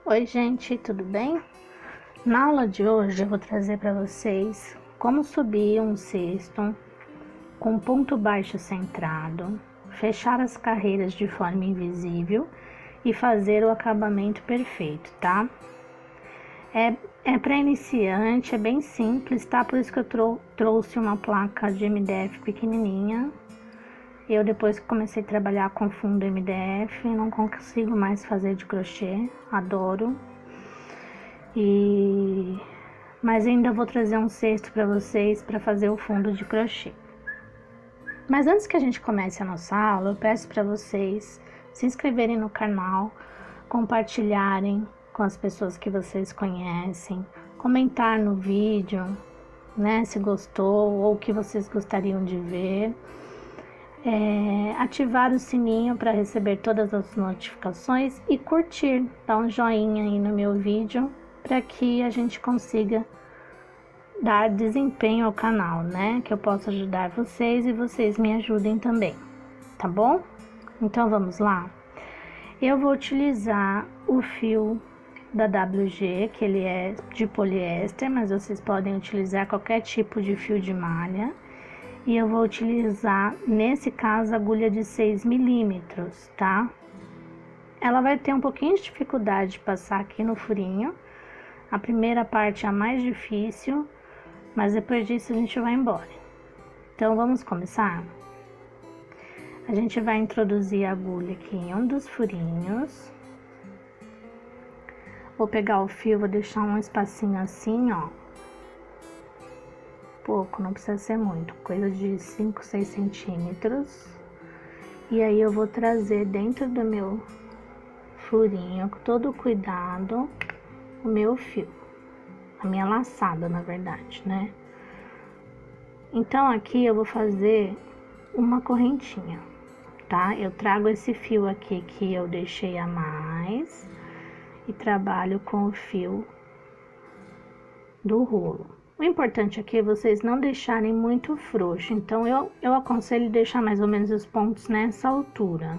Oi gente, tudo bem? Na aula de hoje eu vou trazer para vocês como subir um cesto com ponto baixo centrado, fechar as carreiras de forma invisível e fazer o acabamento perfeito, tá? É para iniciante, é bem simples, tá? Por isso que eu trouxe uma placa de MDF pequenininha. Eu depois que comecei a trabalhar com fundo MDF, não consigo mais fazer de crochê, adoro. Mas ainda vou trazer um cesto para vocês para fazer o fundo de crochê. Mas antes que a gente comece a nossa aula, eu peço para vocês se inscreverem no canal, compartilharem com as pessoas que vocês conhecem, comentar no vídeo, né, se gostou ou o que vocês gostariam de ver. Ativar o sininho para receber todas as notificações e curtir, dar um joinha aí no meu vídeo para que a gente consiga dar desempenho ao canal, né? Que eu possa ajudar vocês e vocês me ajudem também, tá bom? Então vamos lá. Eu vou utilizar o fio da WG, que ele é de poliéster, mas vocês podem utilizar qualquer tipo de fio de malha. E eu vou utilizar, nesse caso, agulha de 6 milímetros, tá? Ela vai ter um pouquinho de dificuldade de passar aqui no furinho. A primeira parte é a mais difícil, mas depois disso a gente vai embora. Então, vamos começar? A gente vai introduzir a agulha aqui em um dos furinhos. Vou pegar o fio, vou deixar um espacinho assim, ó. Pouco, não precisa ser muito, coisa de 5, 6 centímetros. E aí eu vou trazer dentro do meu furinho, com todo cuidado, o meu fio, a minha laçada, na verdade, né? Então aqui eu vou fazer uma correntinha, tá? Eu trago esse fio aqui que eu deixei a mais e trabalho com o fio do rolo. O importante aqui é vocês não deixarem muito frouxo, então eu aconselho deixar mais ou menos os pontos nessa altura,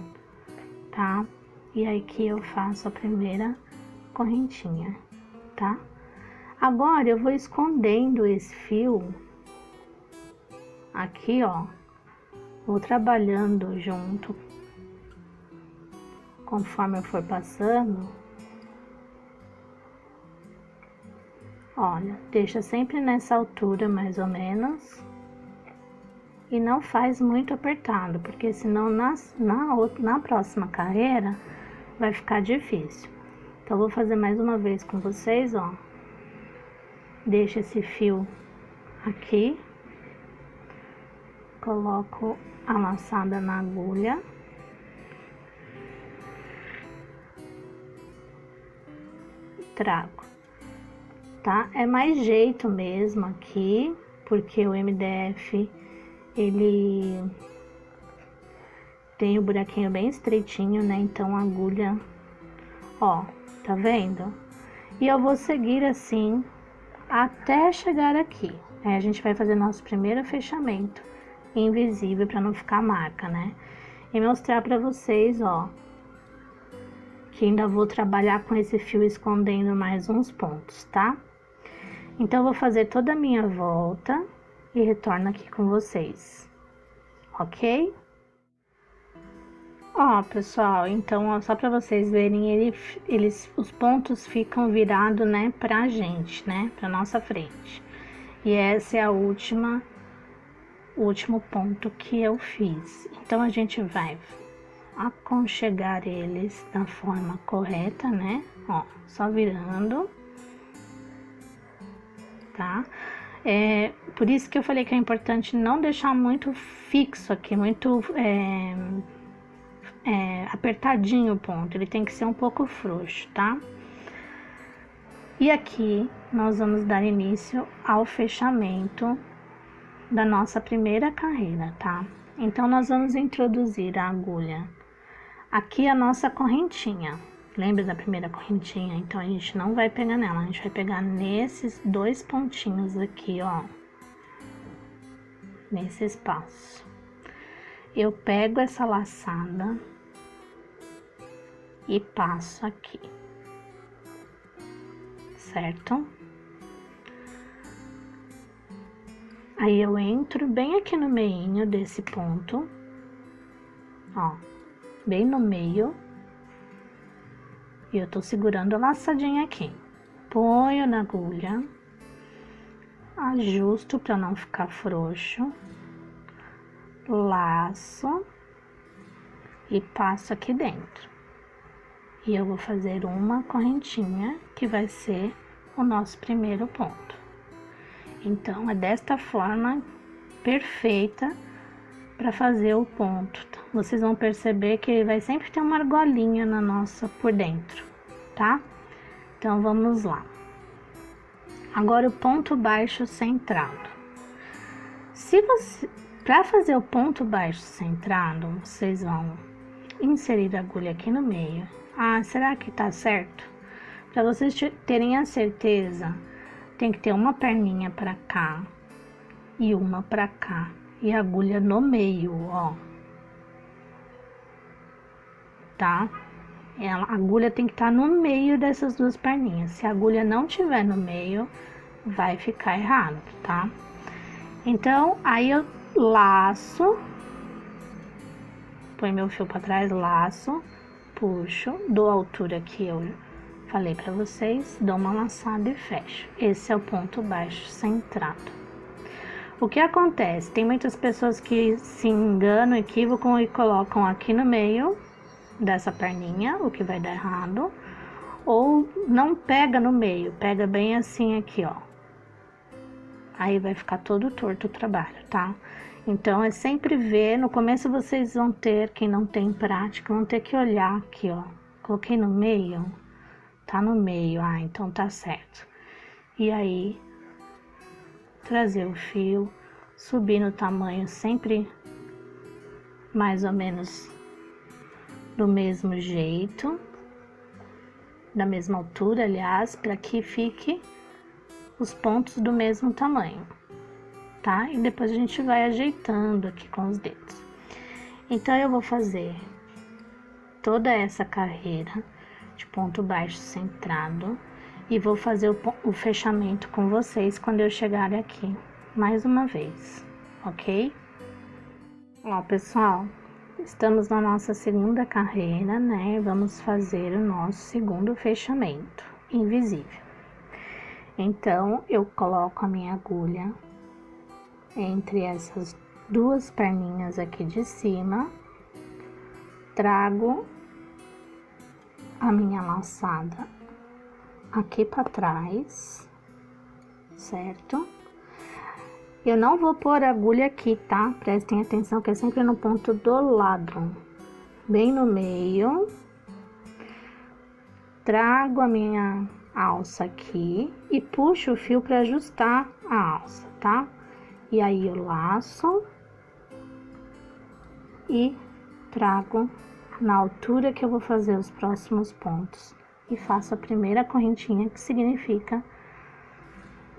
tá? E aí que eu faço a primeira correntinha, tá? Agora eu vou escondendo esse fio aqui, ó, vou trabalhando junto conforme eu for passando. Olha, deixa sempre nessa altura, mais ou menos. E não faz muito apertado, porque senão na próxima carreira vai ficar difícil. Então, vou fazer mais uma vez com vocês, ó. Deixa esse fio aqui. Coloco a laçada na agulha. Trago. Tá? É mais jeito mesmo aqui, porque o MDF, ele tem o buraquinho bem estreitinho, né? Então a agulha, ó, tá vendo? E eu vou seguir assim até chegar aqui. Aí a gente vai fazer nosso primeiro fechamento invisível para não ficar marca, né? E mostrar para vocês, ó, que ainda vou trabalhar com esse fio escondendo mais uns pontos, tá? Então, eu vou fazer toda a minha volta e retorno aqui com vocês, ok? Ó, pessoal, então, ó, só para vocês verem, os pontos ficam virados, né, pra gente, né, pra nossa frente. E essa é o último ponto que eu fiz. Então, a gente vai aconchegar eles da forma correta, né, ó, só virando. Tá? Por isso que eu falei que é importante não deixar muito fixo aqui, muito apertadinho o ponto, ele tem que ser um pouco frouxo, tá? E aqui nós vamos dar início ao fechamento da nossa primeira carreira, tá? Então, nós vamos introduzir a agulha aqui, a nossa correntinha. Lembra da primeira correntinha? Então, a gente não vai pegar nela, a gente vai pegar nesses dois pontinhos aqui, ó. Nesse espaço. Eu pego essa laçada e passo aqui. certo? Aí eu entro bem aqui no meinho desse ponto, ó, bem no meio, e eu tô segurando a laçadinha aqui. Ponho na agulha, ajusto para não ficar frouxo, laço e passo aqui dentro. E eu vou fazer uma correntinha que vai ser o nosso primeiro ponto. Então, é desta forma perfeita para fazer o ponto. Vocês vão perceber que vai sempre ter uma argolinha na nossa por dentro, tá? Então, vamos lá. Agora, o ponto baixo centrado. Para fazer o ponto baixo centrado, vocês vão inserir a agulha aqui no meio. Ah, será que tá certo? Para vocês terem a certeza, tem que ter uma perninha para cá e uma para cá e a agulha no meio, ó. Tá? A agulha tem que estar no meio dessas duas perninhas. Se a agulha não tiver no meio, vai ficar errado, tá? Então, aí eu laço, põe meu fio para trás, laço, puxo, dou a altura que eu falei para vocês, dou uma laçada e fecho. Esse é o ponto baixo centrado. O que acontece? Tem muitas pessoas que se enganam, equivocam e colocam aqui no meio dessa perninha, o que vai dar errado, ou não pega no meio, pega bem assim aqui, ó. Aí vai ficar todo torto o trabalho, tá? Então, é sempre ver, no começo vocês vão ter, quem não tem prática, vão ter que olhar aqui, ó. Coloquei no meio, tá no meio, ah, então tá certo. E aí, trazer o fio, subir no tamanho sempre mais ou menos do mesmo jeito, da mesma altura, aliás, para que fique os pontos do mesmo tamanho, tá? E depois a gente vai ajeitando aqui com os dedos. Então, eu vou fazer toda essa carreira de ponto baixo centrado e vou fazer o fechamento com vocês quando eu chegar aqui, mais uma vez, ok? Ó, pessoal, estamos na nossa segunda carreira, né? Vamos fazer o nosso segundo fechamento invisível. Então, eu coloco a minha agulha entre essas duas perninhas aqui de cima, trago a minha laçada aqui para trás, certo? Eu não vou pôr a agulha aqui, tá? Prestem atenção que é sempre no ponto do lado, bem no meio. Trago a minha alça aqui e puxo o fio para ajustar a alça, tá? E aí eu laço e trago na altura que eu vou fazer os próximos pontos e faço a primeira correntinha, que significa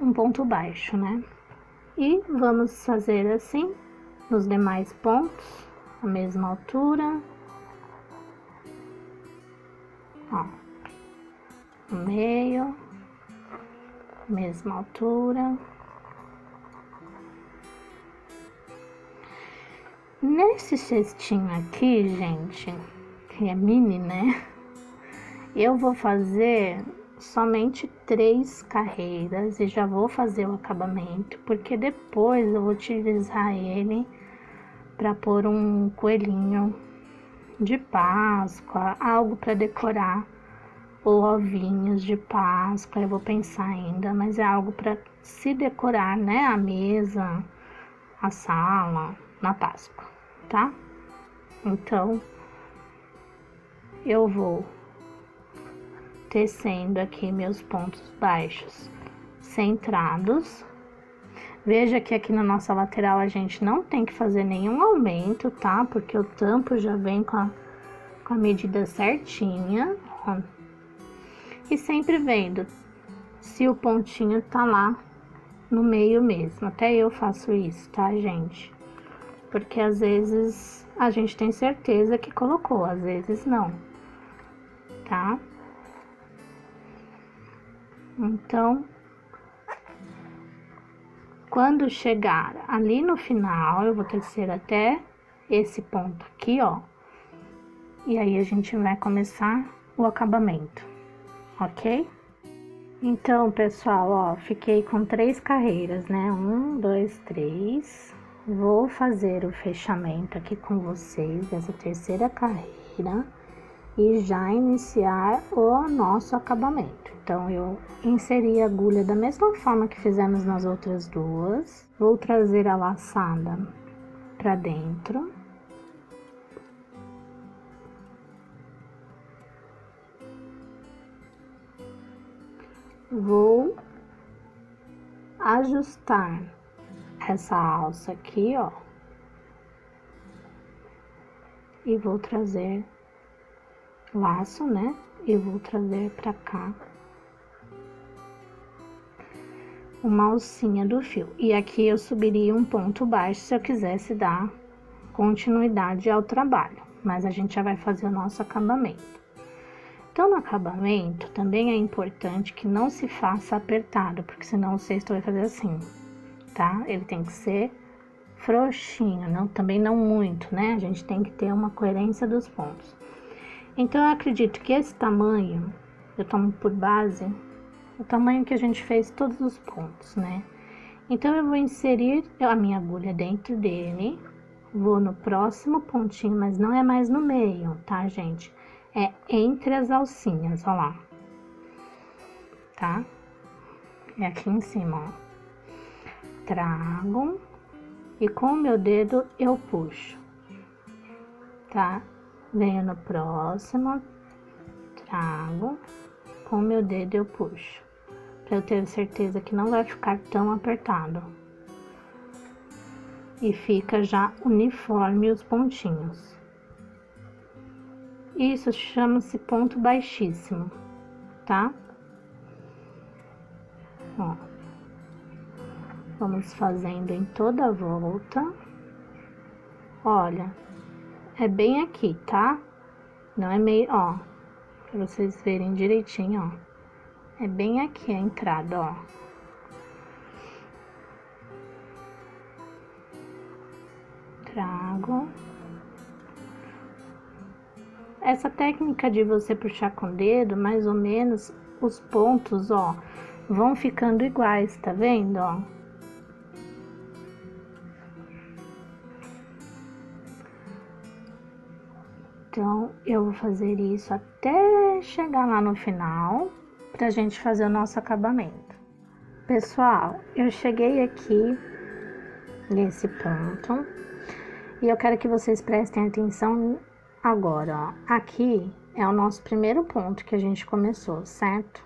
um ponto baixo, né? E vamos fazer assim nos demais pontos, a mesma altura, ó, no meio, mesma altura. Nesse cestinho aqui, gente, que é mini, né? Eu vou fazer somente 3 carreiras e já vou fazer o acabamento, porque depois eu vou utilizar ele para pôr um coelhinho de Páscoa, algo para decorar, ou ovinhos de Páscoa. Eu vou pensar ainda, mas é algo para se decorar, né? A mesa, a sala, na Páscoa, tá? Então, eu vou tecendo aqui meus pontos baixos centrados. Veja que aqui na nossa lateral a gente não tem que fazer nenhum aumento, tá? Porque o tampo já vem com a medida certinha, ó. E sempre vendo se o pontinho tá lá no meio mesmo. Até eu faço isso, tá, gente? Porque às vezes a gente tem certeza que colocou, às vezes não, tá? Então, quando chegar ali no final, eu vou tecer até esse ponto aqui, ó. E aí a gente vai começar o acabamento, ok? Então, pessoal, ó, fiquei com 3 carreiras, né? 1, 2, 3. Vou fazer o fechamento aqui com vocês dessa terceira carreira e já iniciar o nosso acabamento. Então, eu inseri a agulha da mesma forma que fizemos nas outras duas. Vou trazer a laçada para dentro. Vou ajustar essa alça aqui, ó. E vou trazer laço, né? E vou trazer pra cá uma alcinha do fio. E aqui eu subiria um ponto baixo se eu quisesse dar continuidade ao trabalho. Mas a gente já vai fazer o nosso acabamento. Então, no acabamento, também é importante que não se faça apertado, porque senão o cesto vai fazer assim, tá? Ele tem que ser frouxinho, não, também não muito, né? A gente tem que ter uma coerência dos pontos. Então, eu acredito que esse tamanho, eu tomo por base o tamanho que a gente fez todos os pontos, né? Então, eu vou inserir a minha agulha dentro dele, vou no próximo pontinho, mas não é mais no meio, tá, gente? É entre as alcinhas, ó lá, tá? É aqui em cima, ó. Trago e com o meu dedo eu puxo, tá? Venho no próximo, trago, com o meu dedo eu puxo, pra eu ter certeza que não vai ficar tão apertado. E fica já uniforme os pontinhos. Isso chama-se ponto baixíssimo, tá? Ó. Vamos fazendo em toda a volta. Olha, é bem aqui, tá? Não é meio, ó, pra vocês verem direitinho, ó. É bem aqui a entrada, ó. Trago. Essa técnica de você puxar com o dedo, mais ou menos, os pontos, ó, vão ficando iguais, tá vendo, ó? Então, eu vou fazer isso até chegar lá no final, pra gente fazer o nosso acabamento. Pessoal, eu cheguei aqui nesse ponto, e eu quero que vocês prestem atenção agora, ó. Aqui é o nosso primeiro ponto que a gente começou, certo?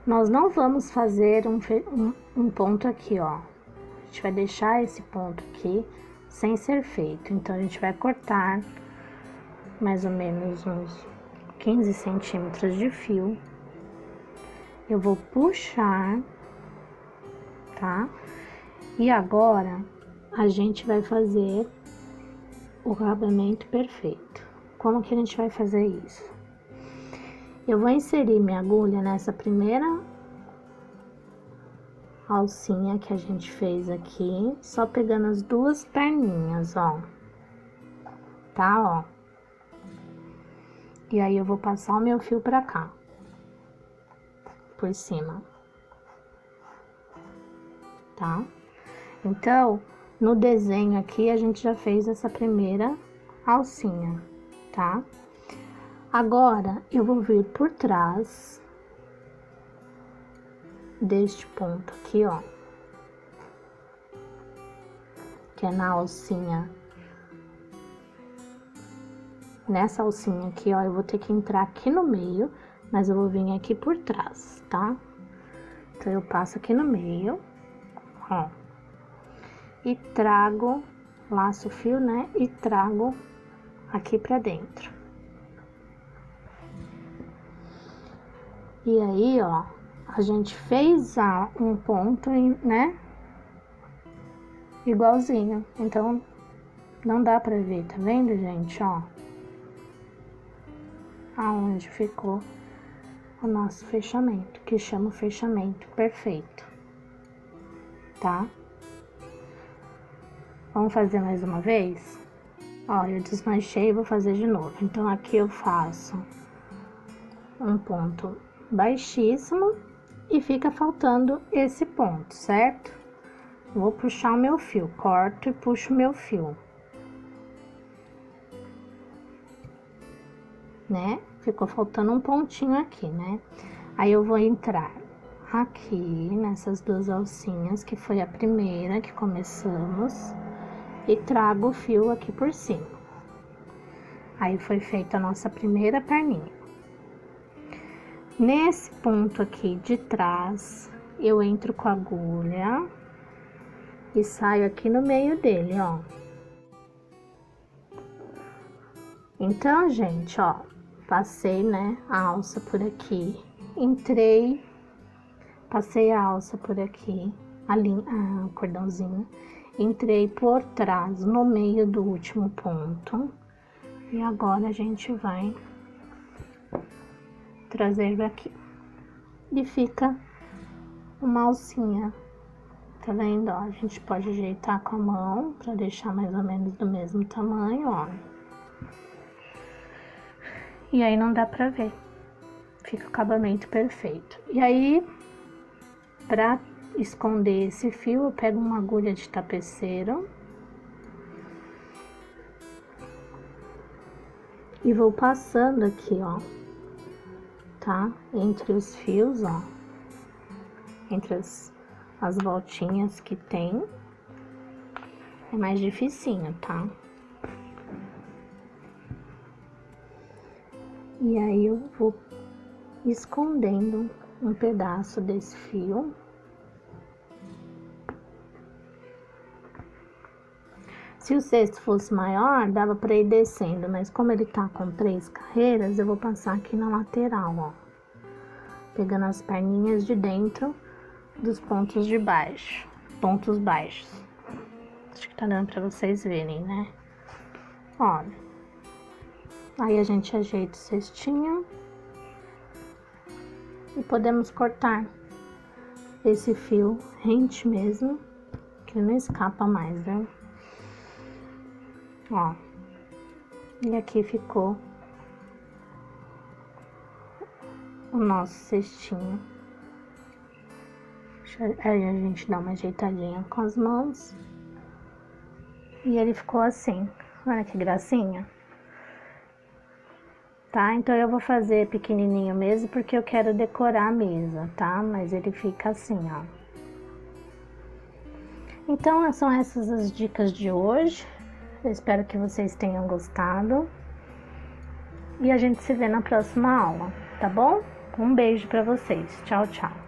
Nós não vamos fazer um ponto aqui, ó. A gente vai deixar esse ponto aqui sem ser feito. Então, a gente vai cortar mais ou menos uns 15 centímetros de fio. Eu vou puxar, tá? E agora, a gente vai fazer o acabamento perfeito. Como que a gente vai fazer isso? Eu vou inserir minha agulha nessa primeira alcinha que a gente fez aqui, só pegando as duas perninhas, ó. Tá, ó. E aí, eu vou passar o meu fio pra cá, por cima. Tá? Então, no desenho aqui, a gente já fez essa primeira alcinha, tá? Agora, eu vou vir por trás deste ponto aqui, ó, que é na alcinha. Nessa alcinha aqui, ó, eu vou ter que entrar aqui no meio, mas eu vou vir aqui por trás, tá? Então, eu passo aqui no meio, ó, e trago, laço o fio, né? E trago aqui pra dentro. E aí, ó, a gente fez um ponto, né? Igualzinho. Então, não dá pra ver, tá vendo, gente, ó? Aonde ficou o nosso fechamento, que chama o fechamento perfeito, tá? Vamos fazer mais uma vez? Ó, eu desmanchei e vou fazer de novo. Então, aqui eu faço um ponto baixíssimo e fica faltando esse ponto, certo? Vou puxar o meu fio, corto e puxo o meu fio, né? Ficou faltando um pontinho aqui, né? Aí eu vou entrar aqui nessas duas alcinhas, que foi a primeira que começamos, e trago o fio aqui por cima. Aí foi feita a nossa primeira perninha. Nesse ponto aqui de trás, eu entro com a agulha e saio aqui no meio dele, ó. Então, gente, ó, passei, né, a alça por aqui, entrei, passei a alça por aqui, o cordãozinho, entrei por trás, no meio do último ponto, e agora a gente vai trazer aqui. E fica uma alcinha, tá vendo, ó? A gente pode ajeitar com a mão, pra deixar mais ou menos do mesmo tamanho, ó. E aí não dá pra ver, fica o acabamento perfeito. E aí, pra esconder esse fio, eu pego uma agulha de tapeceiro e vou passando aqui, ó, tá? Entre os fios, ó, entre as voltinhas que tem, é mais dificinho, tá? E aí eu vou escondendo um pedaço desse fio. Se o cesto fosse maior, dava pra ir descendo, mas como ele tá com 3 carreiras, eu vou passar aqui na lateral, ó. Pegando as perninhas de dentro dos pontos de baixo, pontos baixos. Acho que tá dando pra vocês verem, né? Olha. Aí a gente ajeita o cestinho e podemos cortar esse fio rente mesmo, que não escapa mais, né? Ó, e aqui ficou o nosso cestinho. Aí a gente dá uma ajeitadinha com as mãos e ele ficou assim. Olha que gracinha. Tá? Então, eu vou fazer pequenininho mesmo, porque eu quero decorar a mesa, tá? Mas ele fica assim, ó. Então, são essas as dicas de hoje. Eu espero que vocês tenham gostado. E a gente se vê na próxima aula, tá bom? Um beijo pra vocês. Tchau, tchau.